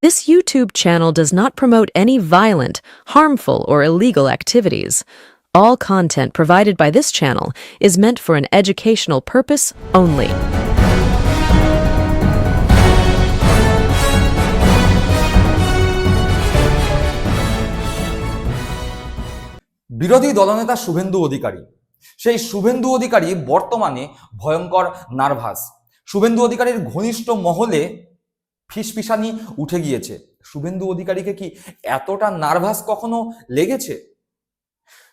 This YouTube channel does not promote any violent, harmful, or illegal activities. All content provided by this channel is meant for an educational purpose only. বিরোধী দলনেতা শুভেন্দু অধিকারী, সেই শুভেন্দু অধিকারী বর্তমানে ভয়ঙ্কর nervous. Suvendu অধিকারীর ঘনিষ্ঠ মহলে ফিসফিসানি উঠে গিয়েছে। শুভেন্দু অধিকারীকে কি এতটা নার্ভাস কখনো লেগেছে?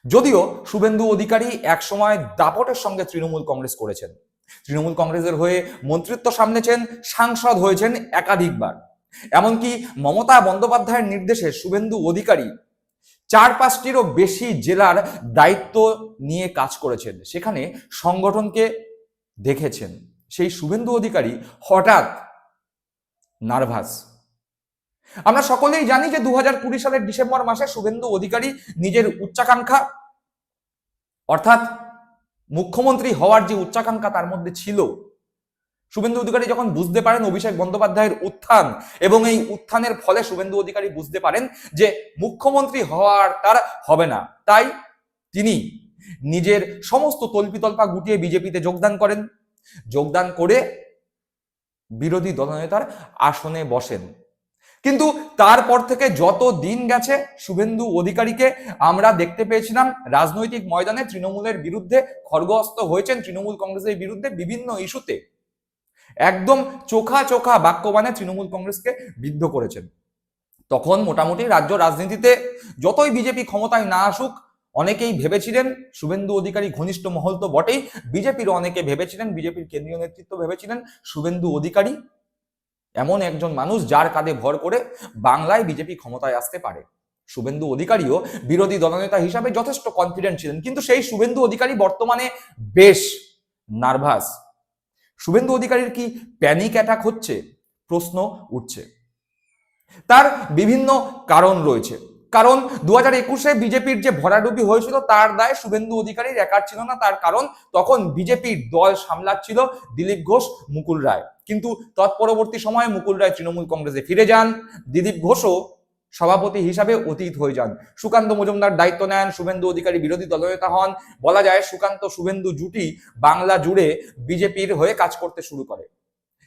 যদিও শুভেন্দু অধিকারী একসময় দাপটের সঙ্গে তৃণমূল কংগ্রেস করেছেন, তৃণমূল কংগ্রেসের হয়ে মন্ত্রিত্ব সামলেছেন, সাংসদ হয়েছেন একাধিকবার। এমনকি মমতা বন্দ্যোপাধ্যায়ের নির্দেশে শুভেন্দু অধিকারী 4-5টিরও বেশি জেলার দায়িত্ব নিয়ে কাজ করেছেন, সেখানে সংগঠনকে দেখেছেন। সেই শুভেন্দু অধিকারী হঠাৎ নার্ভাস। আমরা সকলেই জানি যে 2020 সালের ডিসেম্বর মাসে শুভেন্দু অধিকারী নিজের উচ্চাকাঙ্ক্ষা, অর্থাৎ মুখ্যমন্ত্রী হওয়ার যে উচ্চাকাঙ্ক্ষা তার মধ্যে ছিল, শুভেন্দু অধিকারী যখন বুঝতে পারেন অভিষেক বন্দ্যোপাধ্যায়ের উত্থান, এবং এই উত্থানের ফলে শুভেন্দু অধিকারী বুঝতে পারেন যে মুখ্যমন্ত্রী হওয়ার তার হবে না, তাই তিনি নিজের সমস্ত তল্পিতল্পা গুটিয়ে বিজেপিতে যোগদান করেন। যোগদান করে বিরোধী দলনেতার আসনে বসেন। কিন্তু তারপর থেকে যত দিন গেছে শুভেন্দু অধিকারীকে আমরা দেখতে পেয়েছিলাম রাজনৈতিক ময়দানে তৃণমূলের বিরুদ্ধে খড়গহস্ত হয়েছেন, তৃণমূল কংগ্রেসের বিরুদ্ধে বিভিন্ন ইস্যুতে একদম চোখা চোখা বাক্যবাণে তৃণমূল কংগ্রেসকে বিদ্ধ করেছেন। তখন মোটামুটি রাজ্য রাজনীতিতে যতই বিজেপি ক্ষমতায় না আসুক, অনেকেই ভেবেছিলেন, শুভেন্দু অধিকারী ঘনিষ্ঠ মহল তো বটেই, বিজেপির অনেকে ভেবেছিলেন, বিজেপির কেন্দ্রীয় নেতৃত্ব ভেবেছিলেন শুভেন্দু অধিকারী এমন একজন মানুষ যার কাঁধে ভর করে বাংলায় বিজেপি ক্ষমতায় আসতে পারে। শুভেন্দু অধিকারীও বিরোধী দলনেতা হিসাবে যথেষ্ট কনফিডেন্ট ছিলেন, কিন্তু সেই শুভেন্দু অধিকারী বর্তমানে বেশ নার্ভাস। শুভেন্দু অধিকারীর কি প্যানিক অ্যাটাক হচ্ছে? প্রশ্ন উঠছে। তার বিভিন্ন কারণ রয়েছে। কারণ 2021-এ বিজেপির যে ভরাডুবি হয়েছিল তার দায় শুভেন্দু অধিকারীর একার ছিল না। তার কারণ তখন বিজেপির দল সামলাচ্ছিল দিলীপ ঘোষ, মুকুল রায়। কিন্তু তৎপরবর্তী সময়ে মুকুল রায় তৃণমূল কংগ্রেসে ফিরে যান, দিলীপ ঘোষও সভাপতি হিসাবে অতীত হয়ে যান, সুকান্ত মজুমদার দায়িত্ব নেন, শুভেন্দু অধিকারী বিরোধী দলনেতা হন। বলা যায় সুকান্ত শুভেন্দু জুটি বাংলা জুড়ে বিজেপির হয়ে কাজ করতে শুরু করে।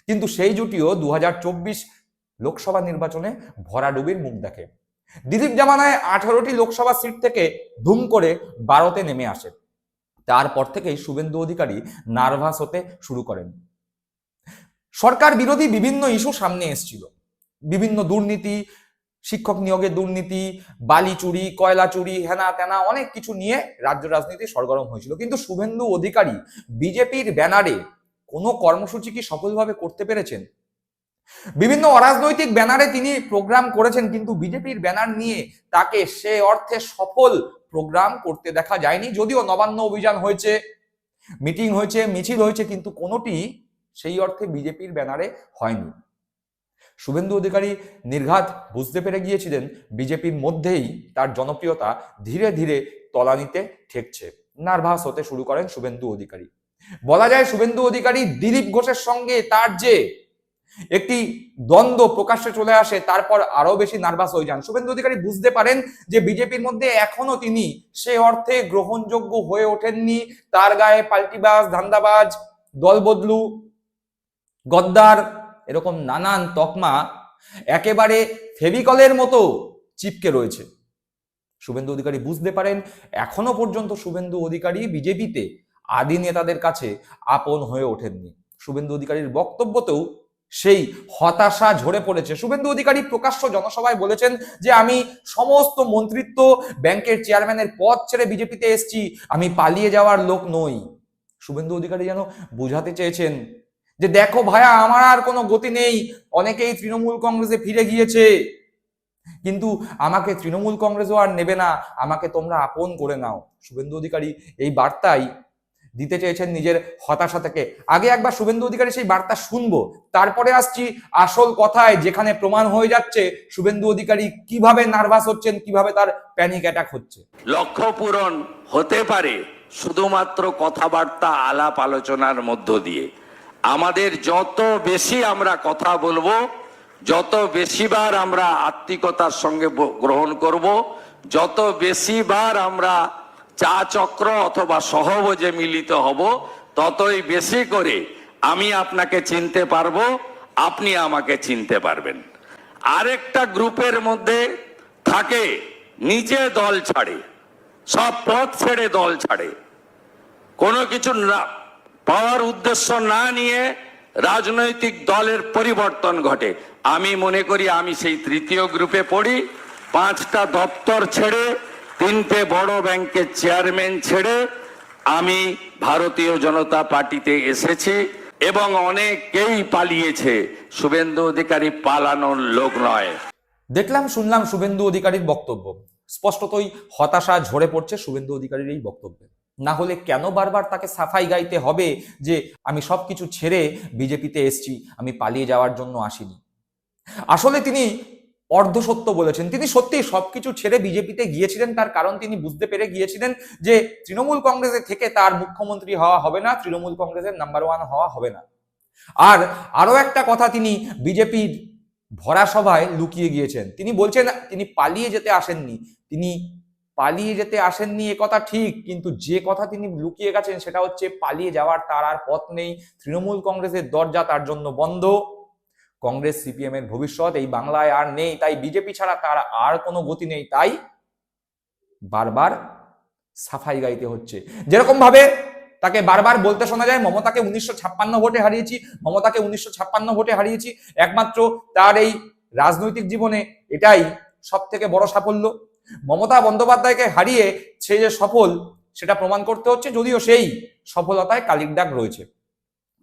কিন্তু সেই জুটিও 2024 লোকসভা নির্বাচনে ভরাডুবির মুখ দেখে। দিলীপ জামানায় 18টি লোকসভা সিট থেকে ধুম করে 12তে নেমে আসে। তারপর থেকেই শুভেন্দু অধিকারী নার্ভাস হতে শুরু করেন। সরকার বিরোধী বিভিন্ন ইস্যু সামনে এসেছিল, বিভিন্ন দুর্নীতি, শিক্ষক নিয়োগের দুর্নীতি, বালি চুরি, কয়লা চুরি, হেনা তেনা অনেক কিছু নিয়ে রাজ্য রাজনীতি সরগরম হয়েছিল। কিন্তু শুভেন্দু অধিকারী বিজেপির ব্যানারে কোনো কর্মসূচি কি সফলভাবে করতে পেরেছেন? বিভিন্ন অরাজনৈতিক ব্যানারে তিনি প্রোগ্রাম করেছেন, কিন্তু বিজেপির ব্যানার নিয়ে তাকে সে অর্থে সফল প্রোগ্রাম করতে দেখা যায়নি। যদিও নবান্ন অভিযান হয়েছে, মিটিং হয়েছে, মিছিল হয়েছে, কিন্তু কোনোটি সেই অর্থে বিজেপির ব্যানারে হয়নি। শুভেন্দু অধিকারী নির্ঘাত বুঝতে পেরে গিয়েছিলেন বিজেপির মধ্যেই তার জনপ্রিয়তা ধীরে ধীরে তলানিতে ঠেকছে। নার্ভাস হতে শুরু করেন শুভেন্দু অধিকারী। বলা যায় শুভেন্দু অধিকারী দিলীপ ঘোষের সঙ্গে তার যে একটি দ্বন্দ্ব প্রকাশ্যে চলে আসে, তারপর আরো বেশি নার্ভাস হয়ে যান। শুভেন্দু অধিকারী বুঝতে পারেন যে বিজেপির মধ্যে এখনো তিনি সে অর্থে গ্রহণযোগ্য হয়ে ওঠেননি। তার গায়ে পাল্টিবাজ, ধান্দাবাজ, দলবদলু, গদ্দার এরকম নানান তকমা একেবারে ফেভিকলের মতো চিপকে রয়েছে। শুভেন্দু অধিকারী বুঝতে পারেন এখনো পর্যন্ত শুভেন্দু অধিকারী বিজেপিতে আদি নেতাদের কাছে আপন হয়ে ওঠেননি। শুভেন্দু অধিকারীর বক্তব্যতেও সেই হতাশা ঝরে পড়েছে। শুভেন্দু অধিকারী প্রকাশ্য জনসভায় বলেছেন যে আমি সমস্ত মন্ত্রিত্ব, ব্যাংকের চেয়ারম্যানের পদ ছেড়ে বিজেপিতে এসেছি, আমি পালিয়ে যাওয়ার লোক নই। শুভেন্দু অধিকারী যেন বোঝাতে চেয়েছেন যে দেখো ভাইয়া, আমার আর কোনো গতি নেই, অনেকেই তৃণমূল কংগ্রেসে ফিরে গিয়েছে, কিন্তু আমাকে তৃণমূল কংগ্রেসও আর নেবে না, আমাকে তোমরা আপন করে নাও। শুভেন্দু অধিকারী এই বার্তাই দিতে চেয়েছেন নিজের হতাশা থেকে। আগে একবার শুভেন্দু অধিকারী সেই বার্তা শুনবো, তারপরে আসছি আসল কথায়, যেখানে প্রমাণ হয়ে যাচ্ছে শুভেন্দু অধিকারী কিভাবে নার্ভাস হচ্ছেন, কিভাবে তার প্যানিক অ্যাটাক হচ্ছে। লক্ষ্য পূরণ হতে পারে শুধুমাত্র কথাবার্তা, আলাপ আলোচনার মধ্য দিয়ে। আমাদের যত বেশি আমরা কথা বলবো, যত বেশিবার আমরা আত্মিকতার সঙ্গে গ্রহণ করব, যত বেশিবার আমরা চা চক্র অথবা সহভোজে মিলিত হব, ততই বেশি করে আমি আপনাকে চিনতে পারবো, আপনি আমাকে চিনতে পারবেন। আরেকটা গ্রুপের মধ্যে থাকে নিজে দল ছাড়ে, সব পথ ছেড়ে দল ছাড়ে, কোনো কিছু পাওয়ার উদ্দেশ্য না নিয়ে রাজনৈতিক দলের পরিবর্তন ঘটে। আমি মনে করি আমি সেই তৃতীয় গ্রুপে পড়ি। 5টা দপ্তর ছেড়ে, 3টে বড় ব্যাংকের চেয়ারম্যান ছেড়ে আমি ভারতীয় জনতা পার্টিতে এসেছি এবং অনেকেই পালিয়েছে। শুভেন্দু অধিকারী পালানোর লোক নয়। দেখলাম শুনলাম শুভেন্দু অধিকারীর বক্তব্য, স্পষ্টতই হতাশা ঝরে পড়ছে শুভেন্দু অধিকারীর এই বক্তব্যে। না হলে কেন বারবার তাকে সাফাই গাইতে হবে যে আমি সবকিছু ছেড়ে বিজেপিতে এসছি, আমি পালিয়ে যাওয়ার জন্য আসিনি? আসলে তিনি অর্ধসত্য বলেছেন। তিনি সত্যি সবকিছু ছেড়ে বিজেপিতে গিয়েছিলেন, তার কারণ তিনি বুঝতে পেরে গিয়েছিলেন যে তৃণমূল কংগ্রেসে থেকে তার মুখ্যমন্ত্রী হওয়া হবে না, তৃণমূল কংগ্রেসের নাম্বার 1 হওয়া হবে না। আর আরো একটা কথা তিনি বিজেপির ভরা সভায় লুকিয়ে গিয়েছেন। তিনি বলছেন তিনি পালিয়ে যেতে আসেননি। তিনি পালিয়ে যেতে আসেননি এ কথা ঠিক, কিন্তু যে কথা তিনি লুকিয়ে গেছেন সেটা হচ্ছে পালিয়ে যাওয়ার তার আর পথ নেই। তৃণমূল কংগ্রেসের দরজা তার জন্য বন্ধ। কংগ্রেস সিপিএম এর ভবিষ্যৎ এই বাংলায় আর নেই, তাই বিজেপি ছাড়া তার আর কোনো গতি নেই। তাই বারবার সাফাই গাইতে হচ্ছে। যেরকম ভাবে তাকে বারবার বলতে শোনা যায় মমতাকে 1956 ভোটে হারিয়েছি, মমতাকে 1956 ভোটে হারিয়েছি। একমাত্র তার এই রাজনৈতিক জীবনে এটাই সব থেকে বড় সাফল্য। মমতা বন্দ্যোপাধ্যায়কে হারিয়ে সে যে সফল সেটা প্রমাণ করতে হচ্ছে, যদিও সেই সফলতায় কালির দাগ রয়েছে।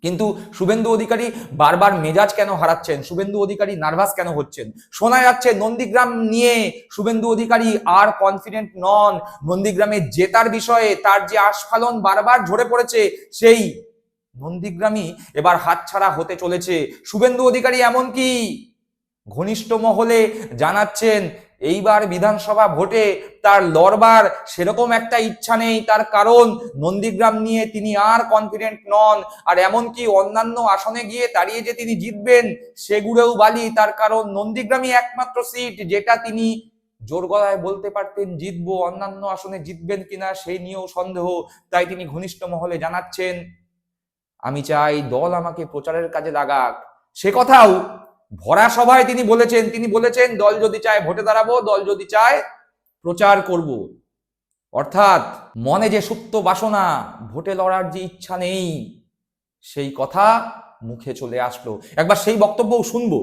কিন্তু শুভেন্দু অধিকারী বারবার মেজাজ কেন হারাচ্ছেন? শুভেন্দু অধিকারী নার্ভাস কেন হচ্ছেন? শোনা যাচ্ছে নন্দীগ্রাম নিয়ে শুভেন্দু অধিকারী আর কনফিডেন্ট নন। নন্দীগ্রামে জেতার বিষয়ে তার যে আস্ফালন বারবার ঝরে পড়েছে, সেই নন্দীগ্রামই এবার হাতছাড়া হতে চলেছে। শুভেন্দু অধিকারী এমনকি ঘনিষ্ঠ মহলে জানাচ্ছেন এইবার বিধানসভা ভোটে তার লড়বার সেরকম একটা ইচ্ছা নেই, তার কারণ নন্দীগ্রাম নিয়ে তিনি আর কনফিডেন্ট নন। আর এমনকি অন্যান্য আসনে গিয়ে দাঁড়িয়ে যে তিনি জিতবেন সেগুলোও বালি, তার কারণ নন্দীগ্রামই একমাত্র সিট যেটা তিনি জোর গলায় বলতে পারতেন জিতবো। অন্যান্য আসনে জিতবেন কিনা সেই নিয়েও সন্দেহ। তাই তিনি ঘনিষ্ঠ মহলে জানাচ্ছেন আমি চাই দল আমাকে প্রচারের কাজে লাগাক। সে কথাও ভরা সভায় তিনি বলেছেন দল যদি চায় ভোটে দাঁড়াবো, দল যদি চায় প্রচার করব। অর্থাৎ মনে যে সুপ্ত বাসনা, ভোটে লড়ার যে ইচ্ছা নেই, সেই কথা মুখে চলে আসলো। একবার সেই বক্তব্যও শুনবো।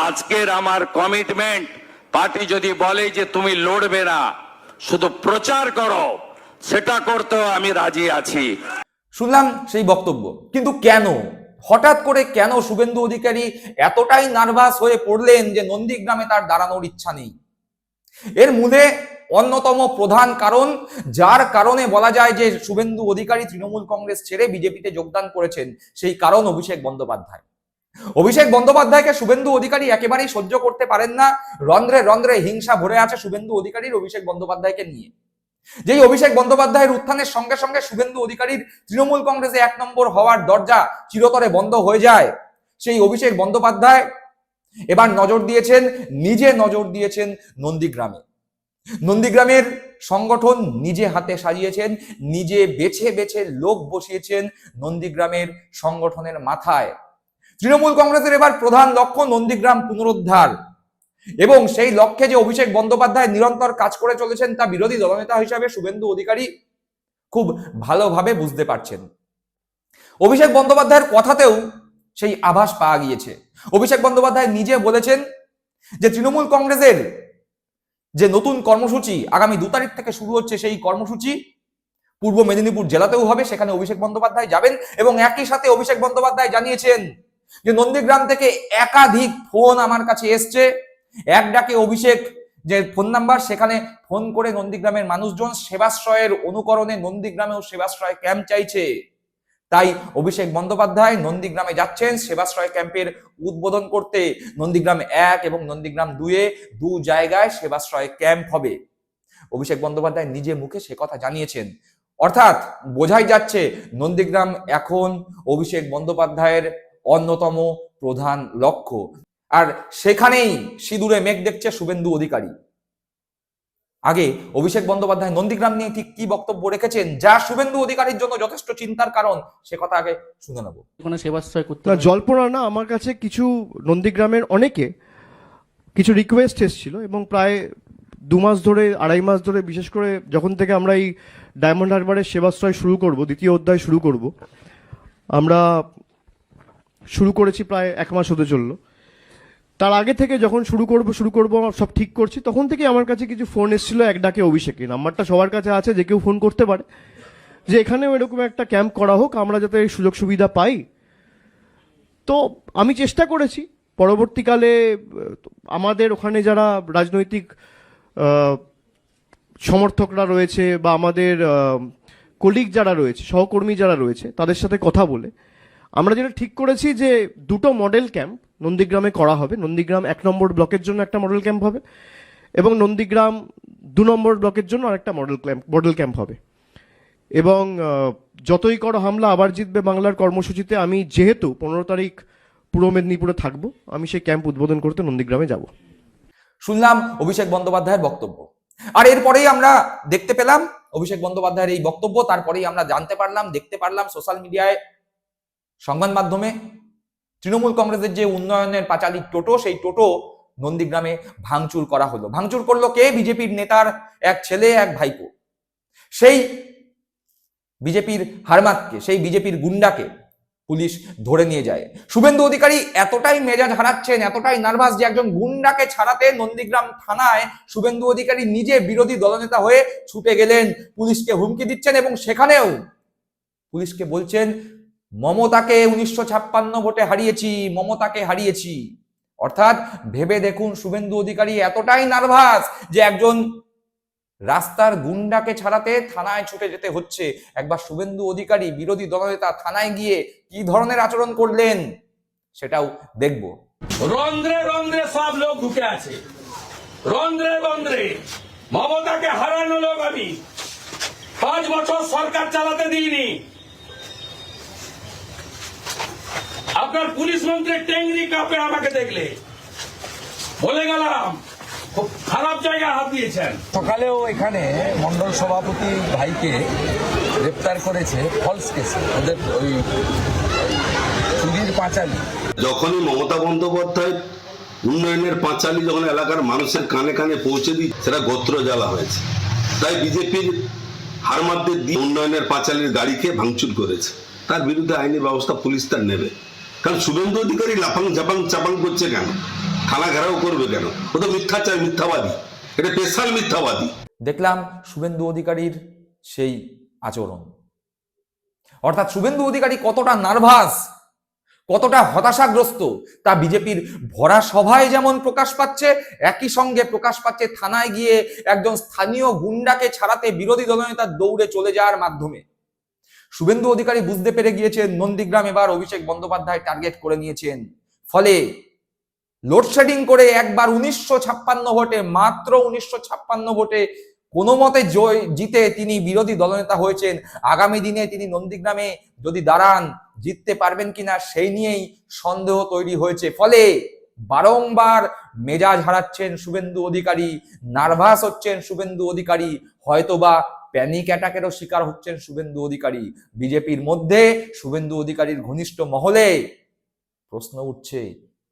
আজকের আমার কমিটমেন্ট, পার্টি যদি বলে যে তুমি লড়বে না, শুধু প্রচার করো, সেটা করতেও আমি রাজি আছি। শুনলাম সেই বক্তব্য, কিন্তু কেন হঠাৎ করে কেন শুভেন্দু অধিকারী এতটাই নার্ভাস হয়ে পড়লেন যে নন্দীগ্রামে তার দাঁড়ানোর ইচ্ছা নেই? এর মূলে অন্যতম প্রধান কারণ, যার কারণে বলা যায় যে শুভেন্দু অধিকারী তৃণমূল কংগ্রেস ছেড়ে বিজেপিতে যোগদান করেছেন, সেই কারণ অভিষেক বন্দ্যোপাধ্যায়। অভিষেক বন্দ্যোপাধ্যায়কে শুভেন্দু অধিকারী একেবারেই সহ্য করতে পারেন না। রন্ধ্রে রন্ধ্রে হিংসা ভরে আছে শুভেন্দু অধিকারীর অভিষেক বন্দ্যোপাধ্যায়কে নিয়ে। যেই অভিষেক বন্দ্যোপাধ্যায়ের উত্থানের সঙ্গে সঙ্গে শুভেন্দু অধিকারীর তৃণমূল কংগ্রেসে 1 নম্বর হওয়ার দরজা চিরতরে বন্ধ হয়ে যায়। সেই অভিষেক বন্দ্যোপাধ্যায় এবার নিজে নজর দিয়েছেন নন্দীগ্রামে। নন্দীগ্রামের সংগঠন নিজে হাতে সাজিয়েছেন, নিজে বেছে বেছে লোক বসিয়েছেন নন্দীগ্রামের সংগঠনের মাথায়। তৃণমূল কংগ্রেসের এবার প্রধান লক্ষ্য নন্দীগ্রাম পুনরুদ্ধার, এবং সেই লক্ষ্যে যে অভিষেক বন্দ্যোপাধ্যায় নিরন্তর কাজ করে চলেছেন তা বিরোধী দলনেতা হিসাবে শুভেন্দু অধিকারী খুব ভালোভাবে বুঝতে পারছেন। অভিষেক বন্দ্যোপাধ্যায়ের কথাতেও সেই আভাস পাওয়া গিয়েছে। অভিষেক বন্দ্যোপাধ্যায় নিজে বলেছেন যে তৃণমূল কংগ্রেসের যে নতুন কর্মসূচি আগামী 2 তারিখ থেকে শুরু হচ্ছে, সেই কর্মসূচি পূর্ব মেদিনীপুর জেলাতেও হবে, সেখানে অভিষেক বন্দ্যোপাধ্যায় যাবেন। এবং একই সাথে অভিষেক বন্দ্যোপাধ্যায় জানিয়েছেন যে নন্দীগ্রাম থেকে একাধিক ফোন আমার কাছে এসছে। এক ডাকে অভিষেক যে ফোন নাম্বার, সেখানে ফোন করে নন্দীগ্রামের মানুষজন সেবাশ্রয়ের অনুকরণে নন্দীগ্রামেও সেবাশ্রয় ক্যাম্প চাইছে। তাই অভিষেক বন্দ্যোপাধ্যায় নন্দীগ্রামে যাচ্ছেন সেবাশ্রয় ক্যাম্পের উদ্বোধন করতে। নন্দীগ্রাম 1 এবং নন্দীগ্রাম 2-এ 2 জায়গায় সেবাশ্রয় ক্যাম্প হবে। অভিষেক বন্দ্যোপাধ্যায় নিজে মুখে সে কথা জানিয়েছেন। অর্থাৎ বোঝাই যাচ্ছে নন্দীগ্রাম এখন অভিষেক বন্দ্যোপাধ্যায়ের অন্যতম প্রধান লক্ষ্য। আর সেখানেই সিঁদুরে মেঘ দেখছে শুভেন্দু অধিকারী। আগে অভিষেক বন্দ্যোপাধ্যায় নন্দীগ্রাম নিয়ে ঠিক কি বক্তব্য রেখেছেন, যা শুভেন্দু অধিকারীর জন্য যথেষ্ট চিন্তার কারণ, সে কথা আগে শুনে নেব। কোনো সেবাশ্রয় করতে না, জল্পনা না, আমার কাছে কিছু নন্দীগ্রামের অনেকে কিছু রিকোয়েস্ট এসেছিল এবং প্রায় 2 মাস ধরে, 2.5 মাস ধরে, বিশেষ করে যখন থেকে আমরা এই ডায়মন্ড হারবারের সেবাশ্রয় শুরু করব, দ্বিতীয় অধ্যায় শুরু করব, আমরা শুরু করেছি প্রায় 1 মাস হতে চললো। তার আগে থেকে যখন শুরু করব সব ঠিক করছি, তখন থেকে আমার কাছে কিছু ফোন এসেছিল এক ডাকে অভিষেকের। নাম্বারটা সবার কাছে আছে, যে কেউ ফোন করতে পারে, যে এখানেও এরকম একটা ক্যাম্প করা হোক, আমরা যাতে এই সুযোগ সুবিধা পাই। তো আমি চেষ্টা করেছি পরবর্তীকালে আমাদের ওখানে যারা রাজনৈতিক সমর্থকরা রয়েছে বা আমাদের কলিগ যারা রয়েছে, সহকর্মী যারা রয়েছে, তাদের সাথে কথা বলে আমরা যেটা ঠিক করেছি যে 2টো মডেল ক্যাম্প নন্দীগ্রামে করা হবে। নন্দীগ্রাম 1 নম্বর ব্লকের জন্য একটা মডেল ক্যাম্প হবে এবং নন্দীগ্রাম 2 নম্বর ব্লকের জন্য আরেকটা মডেল ক্যাম্প হবে। এবং যতই করো হামলা আবার জিতবে বাংলার কর্মসূচিতে আমি যেহেতু 15 তারিখ পূর্ব মেদিনীপুরে থাকবো, আমি সেই ক্যাম্প উদ্বোধন করতে নন্দীগ্রামে যাব। শুনলাম অভিষেক বন্দ্যোপাধ্যায়ের বক্তব্য, আর এরপরেই আমরা দেখতে পেলাম অভিষেক বন্দ্যোপাধ্যায়ের এই বক্তব্য। তারপরেই আমরা জানতে পারলাম, দেখতে পারলাম সোশ্যাল মিডিয়ায়, সংবাদ মাধ্যমে, তৃণমূল কংগ্রেসের যে উন্নয়নের পাঁচালী টোটো, সেই টোটো নন্দীগ্রামে ভাঙচুর করা হলো। ভাঙচুর করলো কে? বিজেপির নেতার এক ছেলে, এক ভাইপো। সেই বিজেপির হারমাতকে, সেই বিজেপির গুন্ডাকে পুলিশ ধরে নিয়ে যায়। শুভেন্দু অধিকারী এতটাই মেজাজ হারাচ্ছেন, এতটাই নার্ভাস, যে একজন গুন্ডাকে ছাড়াতে নন্দীগ্রাম থানায় শুভেন্দু অধিকারী নিজে বিরোধী দলনেতা হয়ে ছুটে গেলেন, পুলিশকে হুমকি দিচ্ছেন এবং সেখানেও পুলিশকে বলছেন মমতাকে 1956 ভোটে হারিয়েছি, মমতাকে হারিয়েছি। অর্থাৎ ভেবে দেখুন, শুভেন্দু অধিকারী এতটাই নার্ভাস যে একজন রাস্তার গুন্ডাকে ছাড়াতে থানায় ছুটে যেতে হচ্ছে। একবার শুভেন্দু অধিকারী বিরোধী দলনেতা থানায় গিয়ে কি ধরনের আচরণ করলেন সেটাও দেখব। রন্ধ্রে রন্ধ্রে সব লোক ঢুকে আছে, রন্ধ্রে রন্ধ্রে মমতাকে হারানো লোক আমি 5 বছর সরকার চালাতে দিইনি। আপনার পুলিশ মন্ত্রী টেংরি কাপে আমাকে দেখলে বলে গেলাম খুব খারাপ জায়গায় হাত দিয়েছেন। সকালেও এখানে মন্ডল সভাপতি ভাইকে গ্রেপ্তার করেছে ফলস কেসে, ওদের ওই চুরির পাঁচালী। যখনই মমতা বন্দ্যোপাধ্যায় উন্নয়নের পাঁচালী যখন এলাকার মানুষের কানে কানে পৌঁছে দিই, সেটা গোত্র জ্বালা হয়েছে। তাই বিজেপির হারমাতদের দিয়ে উন্নয়নের পাঁচালীর গাড়িকে ভাঙচুর করেছে। তার বিরুদ্ধে আইনি ব্যবস্থা পুলিশ তার নেবে। কারণ শুভেন্দু অধিকারী লাফাং ঝাপাং চাপাং করছে কেন? থানা ঘেরাও করবে কেন? ও তো মিথ্যাচার, মিথ্যাবাদী, এটা স্পেশাল মিথ্যাবাদী। দেখলাম শুভেন্দু অধিকারীর সেই আচরণ, অর্থাৎ শুভেন্দু অধিকারী কতটা নার্ভাস, কতটা হতাশাগ্রস্ত, তা বিজেপির ভরা সভায় যেমন প্রকাশ পাচ্ছে, একই সঙ্গে প্রকাশ পাচ্ছে থানায় গিয়ে একজন স্থানীয় গুন্ডাকে ছাড়াতে বিরোধী দলনেতা দৌড়ে চলে যাওয়ার মাধ্যমে। শুভেন্দু অধিকারী বুঝতে পেরে গিয়েছেন নন্দীগ্রাম এবার অভিষেক বন্দ্যোপাধ্যায় টার্গেট করে নিয়েছেন। ফলে লোডশেডিং করে একবার 1956 ভোটে, মাত্র 1956 ভোটে কোনো মতে জিতে তিনি বিরোধী দলনেতা হয়েছেন। আগামী দিনে তিনি নন্দীগ্রামে যদি দাঁড়ান, জিততে পারবেন কিনা সেই নিয়েই সন্দেহ তৈরি হয়েছে। ফলে বারংবার মেজাজ হারাচ্ছেন শুভেন্দু অধিকারী, নার্ভাস হচ্ছেন শুভেন্দু অধিকারী, হয়তোবা প্যানিক অ্যাটাকেরও শিকার হচ্ছেন শুভেন্দু অধিকারী। বিজেপির মধ্যে শুভেন্দু অধিকারীর ঘনিষ্ঠ মহলে প্রশ্ন উঠছে,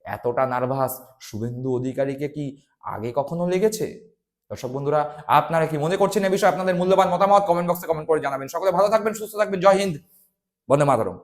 এতটা নার্ভাস শুভেন্দু অধিকারীকে কি আগে কখনো লেগেছে? দর্শক বন্ধুরা, আপনারা কি মনে করছেন এ বিষয়ে? আপনাদের মূল্যবান মতামত কমেন্ট বক্সে কমেন্ট করে জানাবেন। সকলে ভালো থাকবেন, সুস্থ থাকবেন। জয় হিন্দ, বন্দে মাতরম।